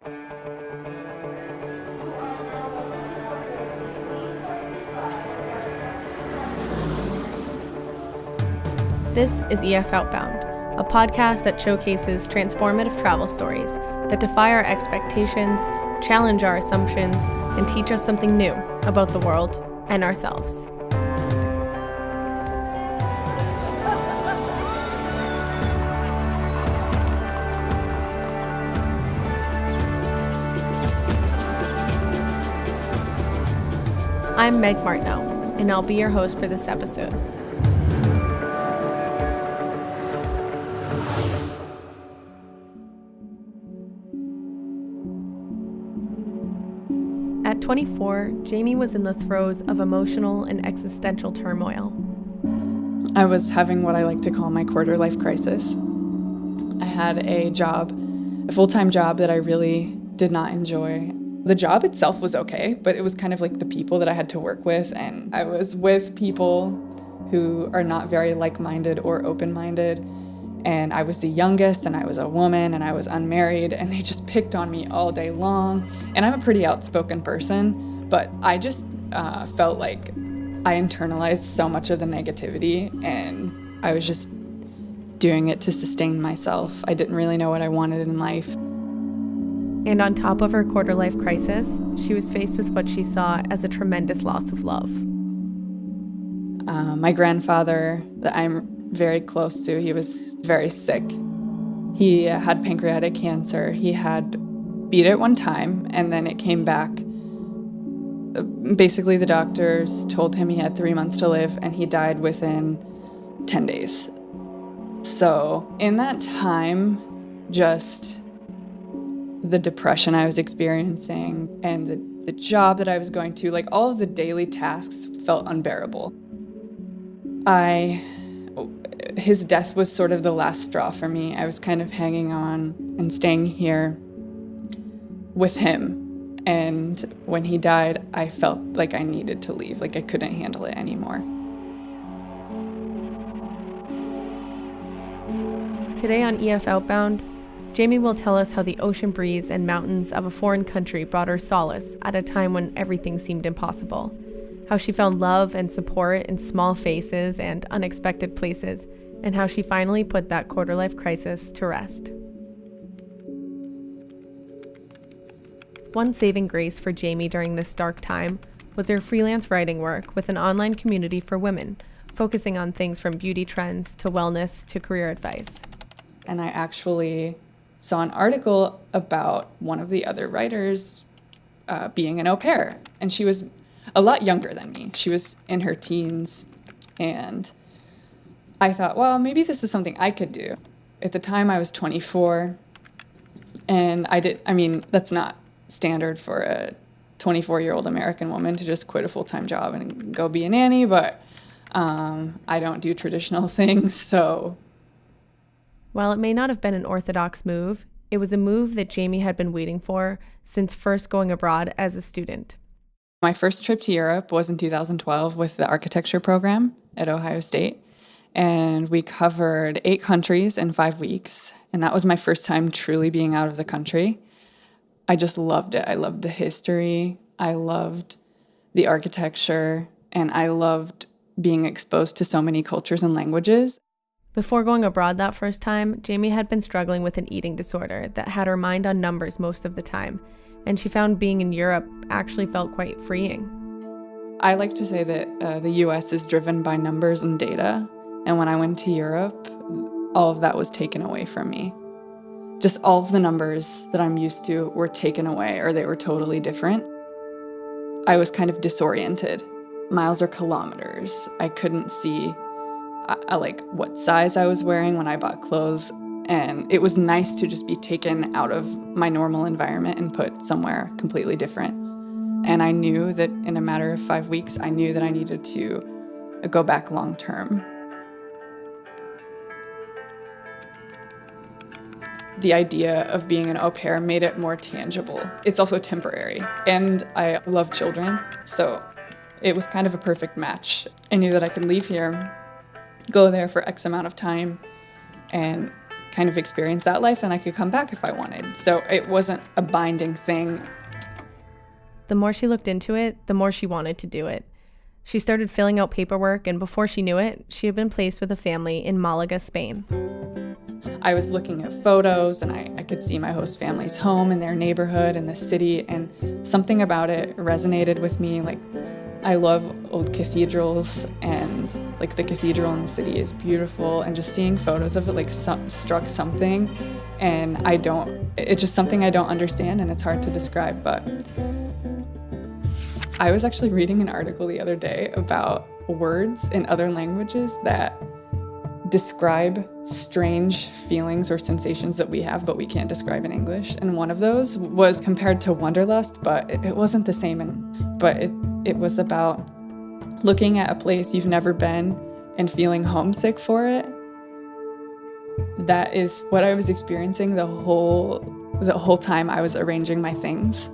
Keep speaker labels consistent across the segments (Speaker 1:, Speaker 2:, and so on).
Speaker 1: This is EF Outbound, a podcast that showcases transformative travel stories that defy our expectations, challenge our assumptions, and teach us something new about the world and ourselves. I'm Meg Martineau, and I'll be your host for this episode. At 24, Jamie was in the throes of emotional and existential turmoil.
Speaker 2: I was having what I like to call my quarter-life crisis. I had a full-time job that I really did not enjoy. The job itself was okay, but it was kind of like the people that I had to work with, and I was with people who are not very like-minded or open-minded, and I was the youngest, and I was a woman, and I was unmarried, and they just picked on me all day long. And I'm a pretty outspoken person, but I just felt like I internalized so much of the negativity, and I was just doing it to sustain myself. I didn't really know what I wanted in life.
Speaker 1: And on top of her quarter-life crisis, she was faced with what she saw as a tremendous loss of love.
Speaker 2: My grandfather, that I'm very close to, he was very sick. He had pancreatic cancer. He had beat it one time, and then it came back. Basically, the doctors told him he had 3 months to live, and he died within 10 days. So in that time, just the depression I was experiencing and the job that I was going to, like all of the daily tasks felt unbearable. His death was sort of the last straw for me. I was kind of hanging on and staying here with him. And when he died, I felt like I needed to leave, like I couldn't handle it anymore.
Speaker 1: Today on EF Outbound, Jamie will tell us how the ocean breeze and mountains of a foreign country brought her solace at a time when everything seemed impossible, how she found love and support in small faces and unexpected places, and how she finally put that quarter-life crisis to rest. One saving grace for Jamie during this dark time was her freelance writing work with an online community for women, focusing on things from beauty trends to wellness to career advice.
Speaker 2: And I actually saw an article about one of the other writers being an au pair, and she was a lot younger than me. She was in her teens, and I thought, well, maybe this is something I could do. At the time, I was 24, and that's not standard for a 24-year-old American woman to just quit a full-time job and go be a nanny, but I don't do traditional things, so.
Speaker 1: While it may not have been an orthodox move, it was a move that Jamie had been waiting for since first going abroad as a student.
Speaker 2: My first trip to Europe was in 2012 with the architecture program at Ohio State, and we covered 8 countries in 5 weeks, and that was my first time truly being out of the country. I just loved it. I loved the history, I loved the architecture, and I loved being exposed to so many cultures and languages.
Speaker 1: Before going abroad that first time, Jamie had been struggling with an eating disorder that had her mind on numbers most of the time, and she found being in Europe actually felt quite freeing.
Speaker 2: I like to say that the US is driven by numbers and data, and when I went to Europe, all of that was taken away from me. Just all of the numbers that I'm used to were taken away, or they were totally different. I was kind of disoriented. Miles or kilometers. I couldn't see like what size I was wearing when I bought clothes, and it was nice to just be taken out of my normal environment and put somewhere completely different. And I knew that in a matter of 5 weeks, I knew that I needed to go back long term. The idea of being an au pair made it more tangible. It's also temporary, and I love children, so it was kind of a perfect match. I knew that I could leave here, go there for X amount of time, and kind of experience that life, and I could come back if I wanted. So it wasn't a binding thing.
Speaker 1: The more she looked into it, the more she wanted to do it. She started filling out paperwork, and before she knew it, she had been placed with a family in Malaga, Spain.
Speaker 2: I was looking at photos, and I could see my host family's home and their neighborhood and the city, and something about it resonated with me. Like, I love old cathedrals, and like the cathedral in the city is beautiful, and just seeing photos of it like struck something, and it's just something I don't understand, and it's hard to describe. But I was actually reading an article the other day about words in other languages that describe strange feelings or sensations that we have but we can't describe in English. And one of those was compared to wanderlust, but it wasn't the same. But it was about looking at a place you've never been and feeling homesick for it. That is what I was experiencing the whole time I was arranging my things.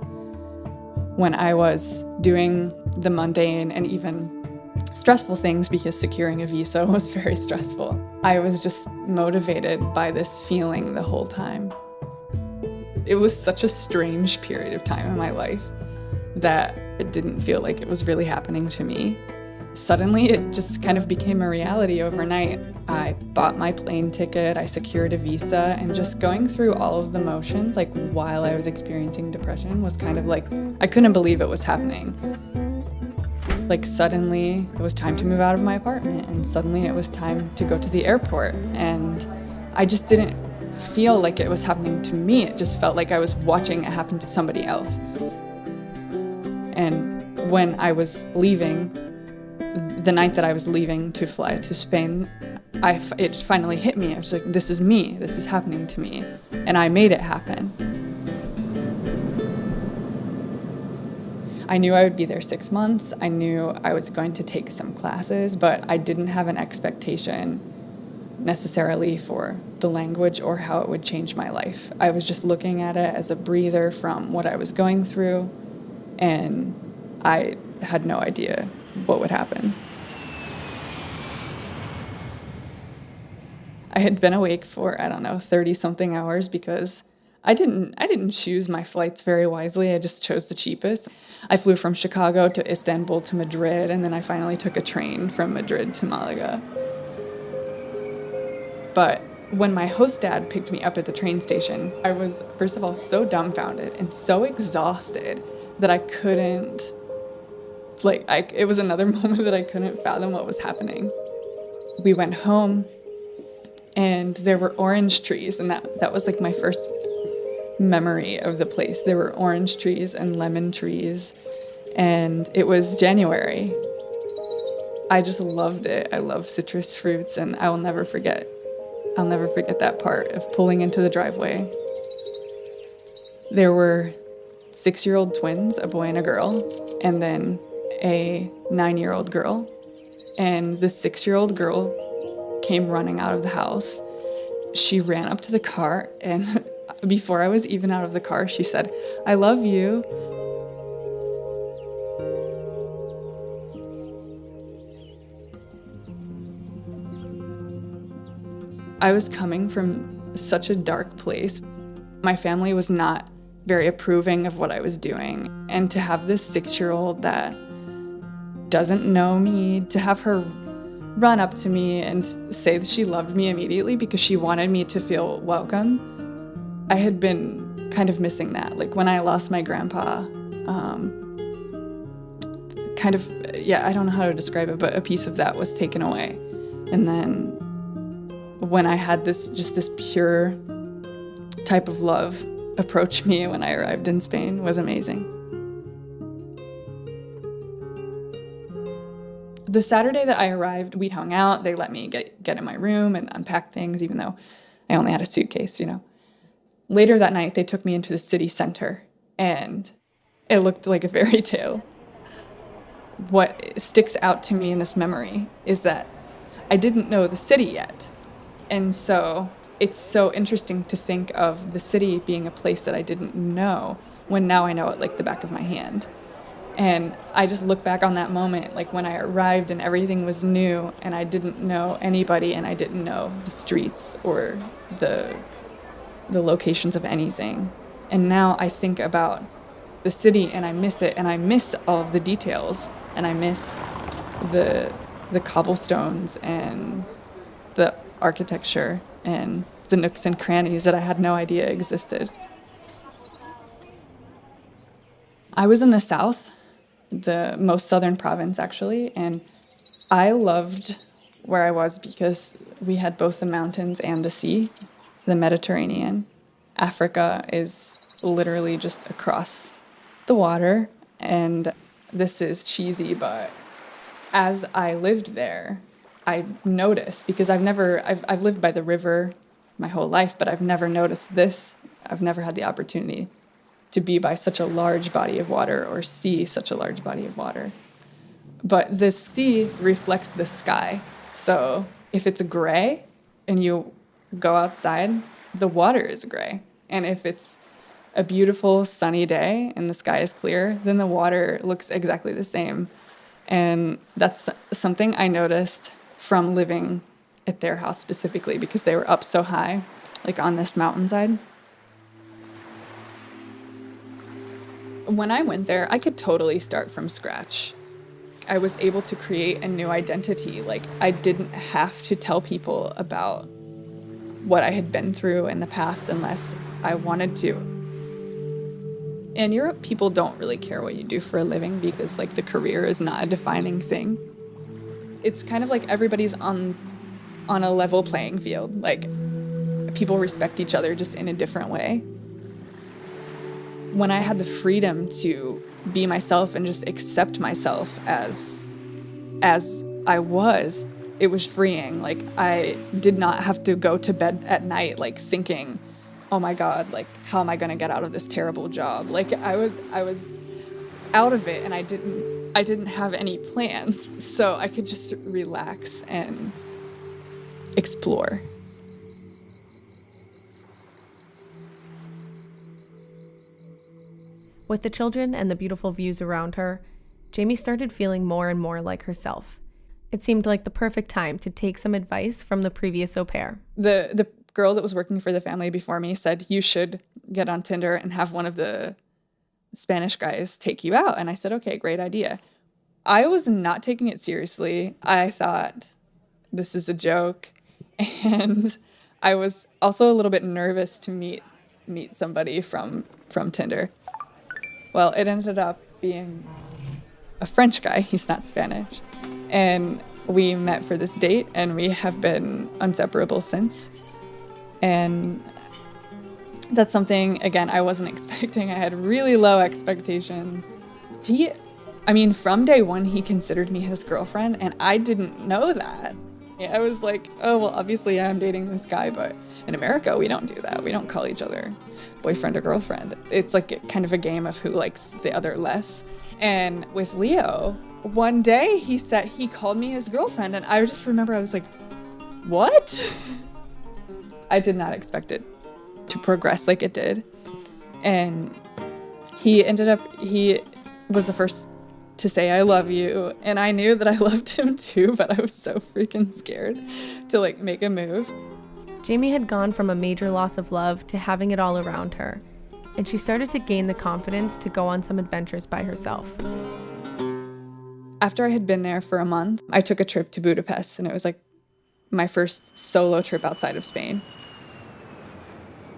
Speaker 2: When I was doing the mundane and even stressful things, because securing a visa was very stressful, I was just motivated by this feeling the whole time. It was such a strange period of time in my life that it didn't feel like it was really happening to me. Suddenly, it just kind of became a reality overnight. I bought my plane ticket, I secured a visa, and just going through all of the motions, like while I was experiencing depression, was kind of like, I couldn't believe it was happening. Like suddenly, it was time to move out of my apartment, and suddenly it was time to go to the airport, and I just didn't feel like it was happening to me. It just felt like I was watching it happen to somebody else. And when I was leaving, the night that I was leaving to fly to Spain, it finally hit me. I was like, this is me. This is happening to me. And I made it happen. I knew I would be there 6 months. I knew I was going to take some classes, but I didn't have an expectation necessarily for the language or how it would change my life. I was just looking at it as a breather from what I was going through, and I had no idea what would happen. I had been awake for, 30-something hours because I didn't choose my flights very wisely. I just chose the cheapest. I flew from Chicago to Istanbul to Madrid, and then I finally took a train from Madrid to Malaga. But when my host dad picked me up at the train station, I was, first of all, so dumbfounded and so exhausted that I couldn't, it was another moment that I couldn't fathom what was happening. We went home, and there were orange trees, and that was like my first memory of the place. There were orange trees and lemon trees, and it was January. I just loved it. I love citrus fruits, and I'll never forget that part of pulling into the driveway. There were 6-year-old twins, a boy and a girl, and then a 9-year-old girl. And the 6-year-old girl came running out of the house. She ran up to the car, and before I was even out of the car, she said, "I love you." I was coming from such a dark place. My family was not very approving of what I was doing. And to have this 6-year-old that doesn't know me, to have her run up to me and say that she loved me immediately because she wanted me to feel welcome, I had been kind of missing that. Like when I lost my grandpa, I don't know how to describe it, but a piece of that was taken away. And then when I had this pure type of love approach me when I arrived in Spain was amazing. The Saturday that I arrived, we hung out. They let me get in my room and unpack things, even though I only had a suitcase, Later that night, they took me into the city center, and it looked like a fairy tale. What sticks out to me in this memory is that I didn't know the city yet. And so it's so interesting to think of the city being a place that I didn't know when now I know it like the back of my hand. And I just look back on that moment, like when I arrived and everything was new and I didn't know anybody and I didn't know the streets or the locations of anything. And now I think about the city and I miss it, and I miss all of the details, and I miss the cobblestones and the architecture and the nooks and crannies that I had no idea existed. I was in the South, the most southern province actually, and I loved where I was because we had both the mountains and the sea, the Mediterranean. Africa is literally just across the water, and this is cheesy, but as I lived there, I noticed, because I've lived by the river my whole life, but I've never noticed this. I've never had the opportunity to be by such a large body of water or see such a large body of water. But the sea reflects the sky. So if it's gray and you go outside, the water is gray. And if it's a beautiful sunny day and the sky is clear, then the water looks exactly the same. And that's something I noticed from living at their house specifically, because they were up so high, like on this mountainside. When I went there, I could totally start from scratch. I was able to create a new identity. Like, I didn't have to tell people about what I had been through in the past unless I wanted to. In Europe, people don't really care what you do for a living because, like, the career is not a defining thing. It's kind of like everybody's on a level playing field. Like, people respect each other just in a different way. When I had the freedom to be myself and just accept myself as I was, it was freeing. Like, I did not have to go to bed at night, like, thinking, oh my God, like, how am I gonna get out of this terrible job? Like, I was out of it, and I didn't have any plans, so I could just relax and explore.
Speaker 1: With the children and the beautiful views around her, Jamie started feeling more and more like herself. It seemed like the perfect time to take some advice from the previous au pair.
Speaker 2: The girl that was working for the family before me said, you should get on Tinder and have one of the Spanish guys take you out. And I said, okay, great idea. I was not taking it seriously. I thought, this is a joke. And I was also a little bit nervous to meet somebody from Tinder. Well, it ended up being a French guy. He's not Spanish. And we met for this date, and we have been inseparable since. And that's something, again, I wasn't expecting. I had really low expectations. From day one, he considered me his girlfriend, and I didn't know that. I was like, oh, well, obviously I'm dating this guy, but in America, we don't do that. We don't call each other boyfriend or girlfriend. It's like kind of a game of who likes the other less. And with Leo, one day he called me his girlfriend, and I just remember I was like, what? I did not expect it to progress like it did. And he was the first to say, I love you. And I knew that I loved him too, but I was so freaking scared to like make a move.
Speaker 1: Jamie had gone from a major loss of love to having it all around her, and she started to gain the confidence to go on some adventures by herself.
Speaker 2: After I had been there for a month, I took a trip to Budapest, and it was like my first solo trip outside of Spain.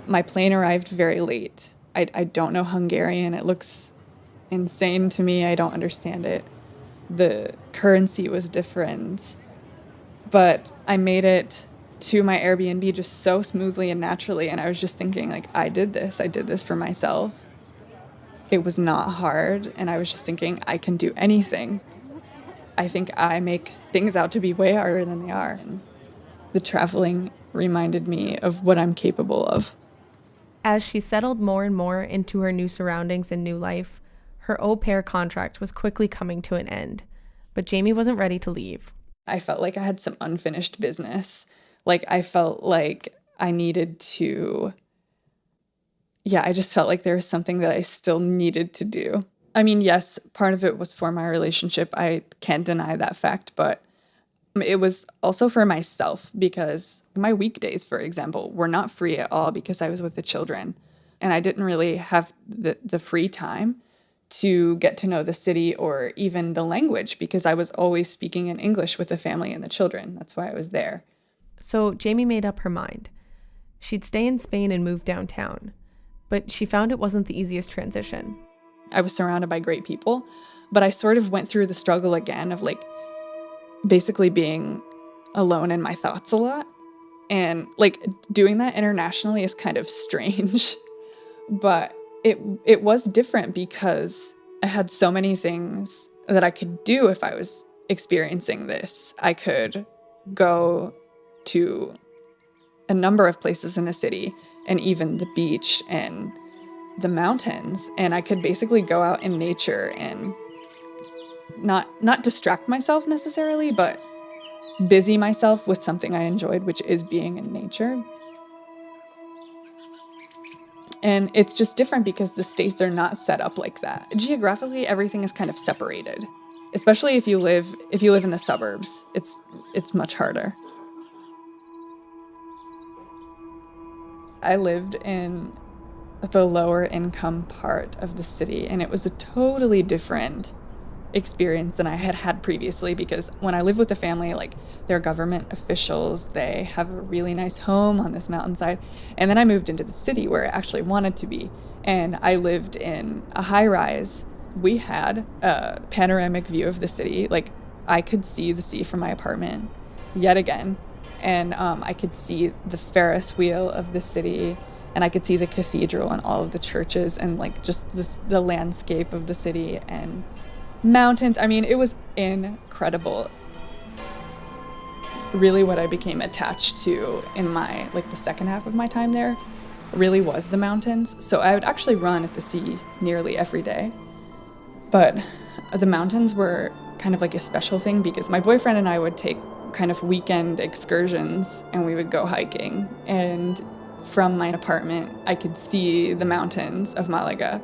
Speaker 2: My plane arrived very late. I don't know Hungarian. It looks insane to me. I don't understand it. The currency was different, but I made it to my Airbnb just so smoothly and naturally, and I was just thinking, like, I did this for myself. It was not hard, and I was just thinking, I can do anything. I think I make things out to be way harder than they are. And the traveling reminded me of what I'm capable of.
Speaker 1: As she settled more and more into her new surroundings and new life, her au pair contract was quickly coming to an end, but Jamie wasn't ready to leave.
Speaker 2: I felt like I had some unfinished business. Like, I felt like I needed to, I just felt like there was something that I still needed to do. I mean, yes, part of it was for my relationship. I can't deny that fact, but it was also for myself because my weekdays, for example, were not free at all because I was with the children. And I didn't really have the free time to get to know the city or even the language because I was always speaking in English with the family and the children. That's why I was there.
Speaker 1: So Jamie made up her mind. She'd stay in Spain and move downtown, but she found it wasn't the easiest transition.
Speaker 2: I was surrounded by great people, but I sort of went through the struggle again of like basically being alone in my thoughts a lot. And like doing that internationally is kind of strange, but it was different because I had so many things that I could do if I was experiencing this. I could go to a number of places in the city and even the beach and the mountains, and I could basically go out in nature and not distract myself necessarily, but busy myself with something I enjoyed, which is being in nature. And it's just different because the states are not set up like that. Geographically, everything is kind of separated, especially if you live in the suburbs. It's much harder. I lived in the lower income part of the city, and it was a totally different experience than I had had previously because when I lived with the family, like they're government officials, they have a really nice home on this mountainside. And then I moved into the city where I actually wanted to be. And I lived in a high rise. We had a panoramic view of the city. Like I could see the sea from my apartment yet again. And I could see the Ferris wheel of the city, and I could see the cathedral and all of the churches and like just the landscape of the city and mountains. I mean, it was incredible. Really what I became attached to in my, like the second half of my time there really was the mountains. So I would actually run at the sea nearly every day. But the mountains were kind of like a special thing because my boyfriend and I would take kind of weekend excursions and we would go hiking. And from my apartment, I could see the mountains of Malaga.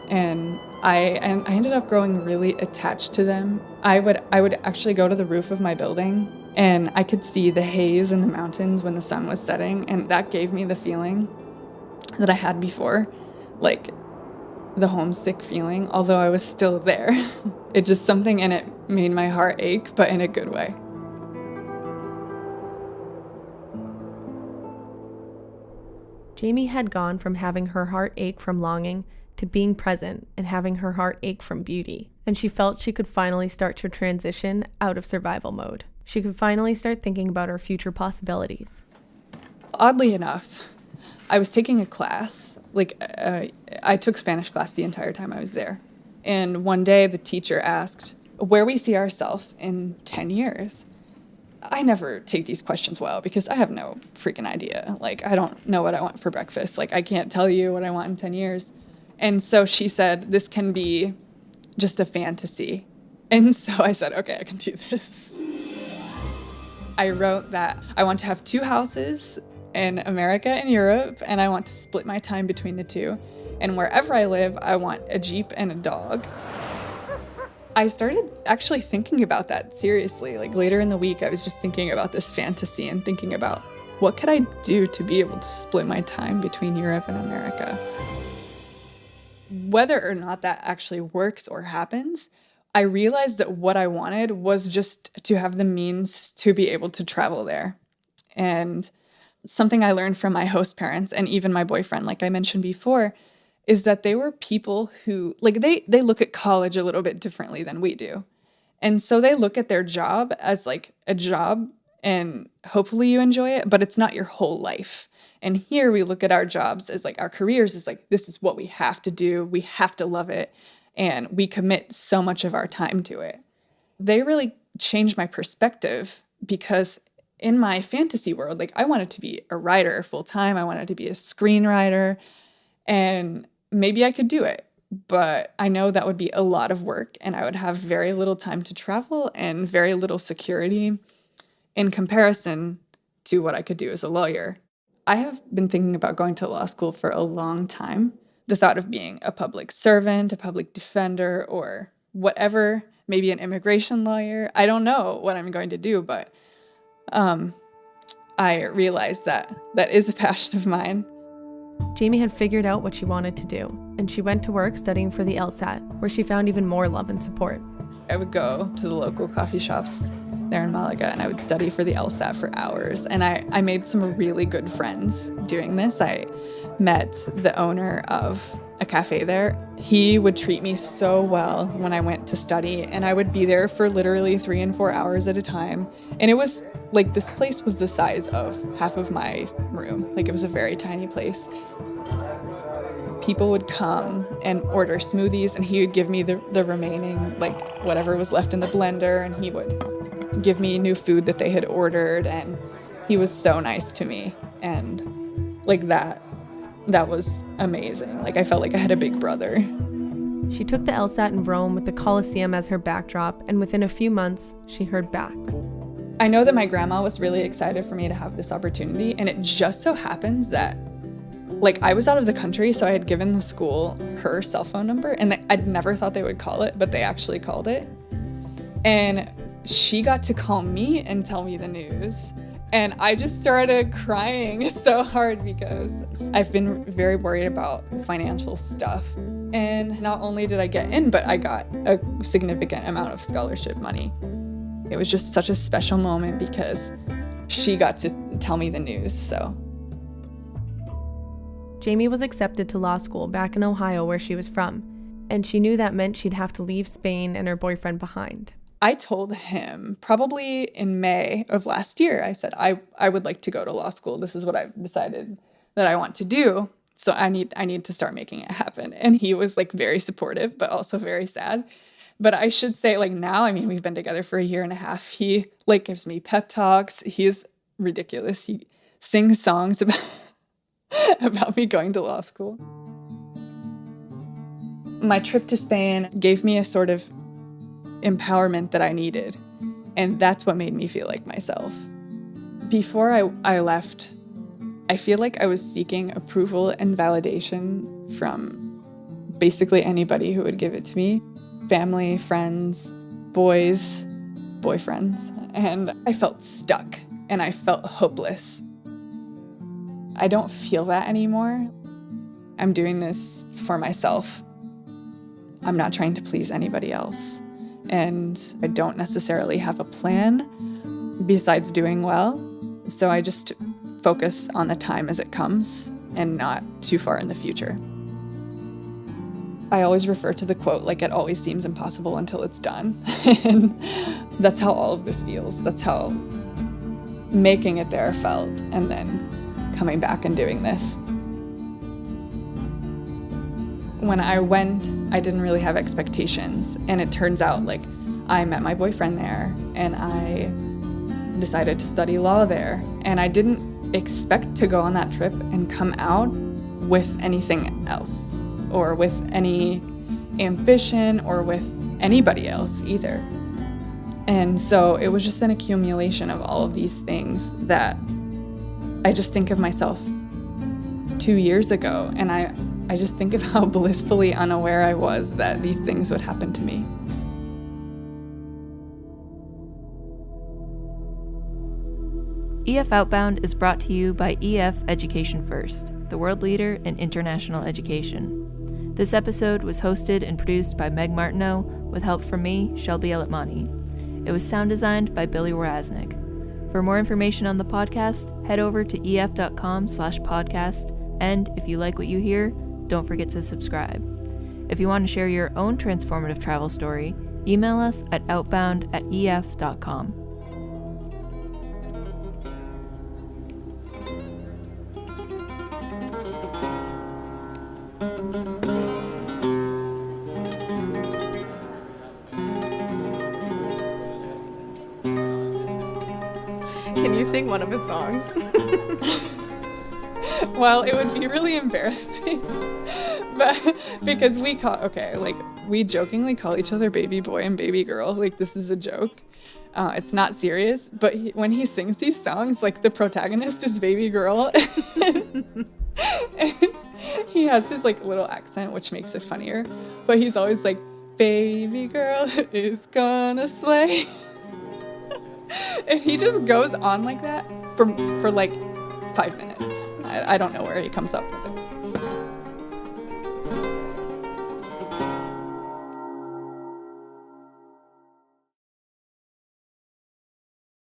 Speaker 2: And I ended up growing really attached to them. I would actually go to the roof of my building and I could see the haze in the mountains when the sun was setting, and that gave me the feeling that I had before, like the homesick feeling, although I was still there. It just something in it made my heart ache, but in a good way.
Speaker 1: Jamie had gone from having her heart ache from longing to being present and having her heart ache from beauty. And she felt she could finally start to transition out of survival mode. She could finally start thinking about her future possibilities.
Speaker 2: Oddly enough, I was taking a class. I took Spanish class the entire time I was there. And one day the teacher asked where we see ourselves in 10 years. I never take these questions well because I have no freaking idea. Like, I don't know what I want for breakfast. Like, I can't tell you what I want in 10 years. And so she said, this can be just a fantasy. And so I said, okay, I can do this. I wrote that I want to have 2 houses in America and Europe, and I want to split my time between the two. And wherever I live, I want a Jeep and a dog. I started actually thinking about that seriously. Like later in the week, I was just thinking about this fantasy and thinking about what could I do to be able to split my time between Europe and America. Whether or not that actually works or happens, I realized that what I wanted was just to have the means to be able to travel there. And something I learned from my host parents and even my boyfriend, like I mentioned before, is that they were people who, like, they look at college a little bit differently than we do. And so they look at their job as like a job and hopefully you enjoy it, but it's not your whole life. And here we look at our jobs as like our careers as like, this is what we have to do. We have to love it. And we commit so much of our time to it. They really changed my perspective because in my fantasy world, like I wanted to be a writer full time. I wanted to be a screenwriter, and maybe I could do it, but I know that would be a lot of work and I would have very little time to travel and very little security in comparison to what I could do as a lawyer. I have been thinking about going to law school for a long time, the thought of being a public servant, a public defender, or whatever, maybe an immigration lawyer. I don't know what I'm going to do, but I realized that that is a passion of mine.
Speaker 1: Jamie had figured out what she wanted to do, and she went to work studying for the LSAT, where she found even more love and support.
Speaker 2: I would go to the local coffee shops there in Malaga, and I would study for the LSAT for hours. And I made some really good friends doing this. I met the owner of a cafe there. He would treat me so well when I went to study, and I would be there for literally 3 and 4 hours at a time. And it was like, this place was the size of half of my room. Like, it was a very tiny place. People would come and order smoothies, and he would give me the remaining, like, whatever was left in the blender, and he would give me new food that they had ordered, and he was so nice to me. And like, that was amazing. Like, I felt like I had a big brother.
Speaker 1: She took the LSAT in Rome with the Colosseum as her backdrop, and within a few months, she heard back.
Speaker 2: I know that my grandma was really excited for me to have this opportunity, and it just so happens that, like, I was out of the country, so I had given the school her cell phone number, and I'd never thought they would call it, but they actually called it. And she got to call me and tell me the news. And I just started crying so hard because I've been very worried about financial stuff. And not only did I get in, but I got a significant amount of scholarship money. It was just such a special moment because she got to tell me the news, so.
Speaker 1: Jamie was accepted to law school back in Ohio, where she was from, and she knew that meant she'd have to leave Spain and her boyfriend behind.
Speaker 2: I told him probably in May of last year, I said, I would like to go to law school. This is what I've decided that I want to do. So I need to start making it happen. And he was like very supportive, but also very sad. But I should say, like, now, I mean, we've been together for 1.5 years. He like gives me pep talks. He's ridiculous. He sings songs about me going to law school. My trip to Spain gave me a sort of empowerment that I needed. And that's what made me feel like myself. Before I left, I feel like I was seeking approval and validation from basically anybody who would give it to me. Family, friends, boys, boyfriends. And I felt stuck and I felt hopeless. I don't feel that anymore. I'm doing this for myself. I'm not trying to please anybody else. And I don't necessarily have a plan besides doing well. So I just focus on the time as it comes and not too far in the future. I always refer to the quote, like, it always seems impossible until it's done. And that's how all of this feels. That's how making it there felt, and then coming back and doing this. When I went, I didn't really have expectations. And it turns out, like, I met my boyfriend there, and I decided to study law there. And I didn't expect to go on that trip and come out with anything else, or with any ambition, or with anybody else either. And so it was just an accumulation of all of these things that I just think of myself 2 years ago, and I just think of how blissfully unaware I was that these things would happen to me.
Speaker 3: EF Outbound is brought to you by EF Education First, the world leader in international education. This episode was hosted and produced by Meg Martineau, with help from me, Shelby Elatmani. It was sound designed by Billy Raznick. For more information on the podcast, head over to ef.com/podcast, and if you like what you hear, don't forget to subscribe. If you want to share your own transformative travel story, email us at outbound@ef.com.
Speaker 1: Can you sing one of his songs?
Speaker 2: Well, it would be really embarrassing. But because we jokingly call each other baby boy and baby girl. Like, this is a joke. It's not serious. But when he sings these songs, like, the protagonist is baby girl. He has his like little accent, which makes it funnier. But he's always like, baby girl is gonna slay. And he just goes on like that for like 5 minutes. I don't know where he comes up with it.